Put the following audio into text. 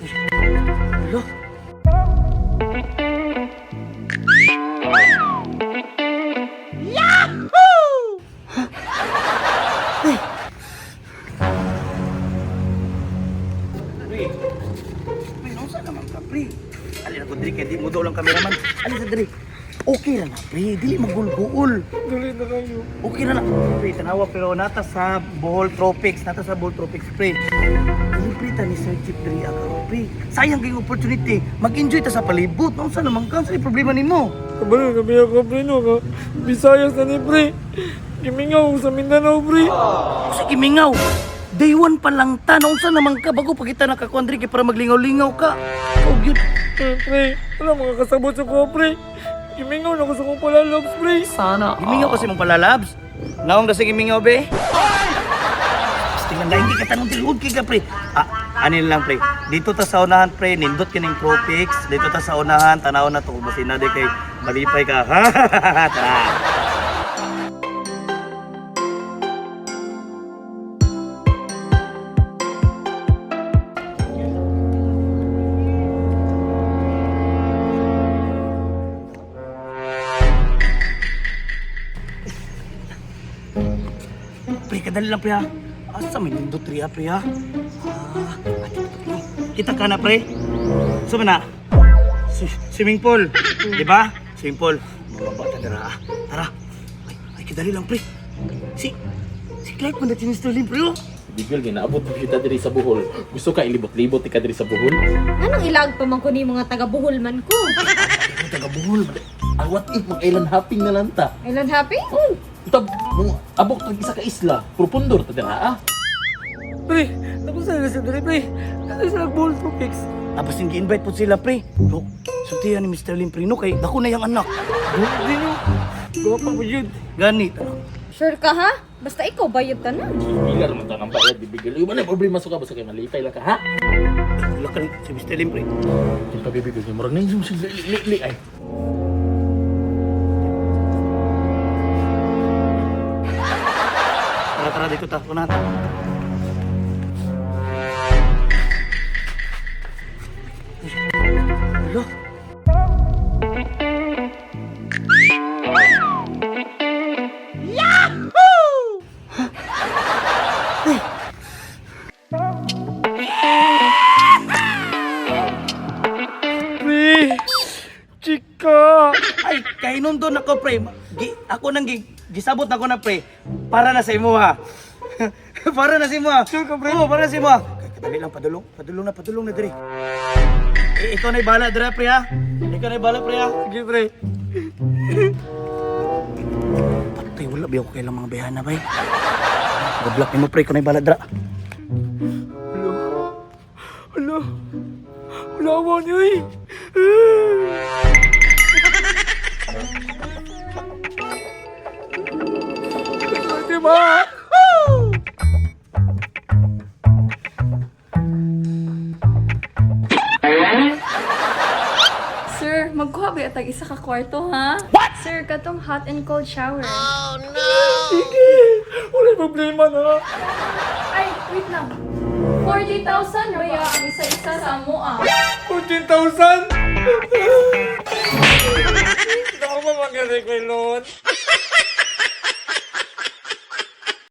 Alo? Pre, nausa naman ka, pre. Alin ako, Dre, kaya di mo daw lang kameraman. Alin sa Dre. Okay lang, pre. Dili magulguol. Dali na kayo. Okay na lang. Pre, tanawa, pero nata sa Bohol Tropics. Nata sa Bohol Tropics, pre. Dili, pre, ni Sir Chief Dre ako, pre. Sayang kayong opportunity. Mag-enjoy ta sa palibot. Nausa naman ka. Saan yung problema ni mo? Kabalo, gabi ako, pre, no, ka. Bisayas na ni, pre. Gimingaw sa Mindanao, pre. Sa Kimingaw. Day 1 pa lang ta. Nausa naman ka. Bago pa kita nakakuan, Dre, kaya para maglingaw-lingaw ka. Oh, yun. Pre, wala mga kasabot sa ko, pre. Gimingaw na ko sa kong palalabs, pre. Sana. Gimingaw kasi mong palalabs. Naong kasi gimingaw, be. Tingnan na, hindi ka tanong tilhod kay ka, pre. Anin lang, pre. Dito ta sa unahan, pre. Nindot ka ng tropics. Dito ta sa unahan. Tanaw na to. Basin na di kay malipay ka. Tara. Pre, kadali lang, pre, ha? Asa may nindot, pre, ha, pre, ha? Kita ka na, pre? Saan na? Swimming pool. Di ba? Swimming pool. Mga bata, tara, ha? Tara. Ay, kadali lang, pre. Si Clark man natin Sterling, pre, oh. Bigil, ginaabot mo siya diri sa Bohol. Gusto ka ilibot-libot ka diri sa Bohol? Anong ilag pa man ko ni mga taga-Buhol man ko? Ang taga Bohol. Ang what if mag-island hopping na lang ta? Island happy? Oh, tab, mong abok tag isa ka isla. Propundor ta dira, ah. Pre, nakusa na sa dali, pre. Kasi sa Bohol Tropics. Tapos yung gi-invite po sila, pre. No, sutihan ni Mr. Lim, pre, no, kay dako na yung anak. Hindi nyo. Gawa pa mo yun. Ganit, ano? Sure ka ha? Basta ikaw bayad tanan. Bilar man ta ng bayad, bibigil. Yung man problema sa ka basta kay malipay lang ka, ha? Wala ka rin si Mr. Lim, pre. Yung pabibigil niya, murag na yung li ay. Tara, dito ta. Unahan ta. Alo? Pre, chika. Ay, kainom doon ako, pre. Ako nang gisabot na ko na, pre. Para na sa imo, ha. Para na sa imo, ha. Sure ka, pre? Oo, para na sa imo, ha. Kadali lang, padulong. Padulong na, dire. Ikaw na'y bahala, dire, pre, ha. Ikaw na'y bahala, pre, ha. Sige, pre. Patay, wala ba ako kailang mga behana, bay? Gablak mo, pre. Ikaw na'y bahala, dra. Hala. Wala mo niyo, eh. Diba? Sir, magkuha ba itag isa ka kwarto, ha? What? Sir, katong hot and cold shower. Sige. Wala problema na. Ay, wait lang. 40,000 baya ang isa-isa sa mo, ah. 14,000? Hindi ako mamagaling ko, Lord.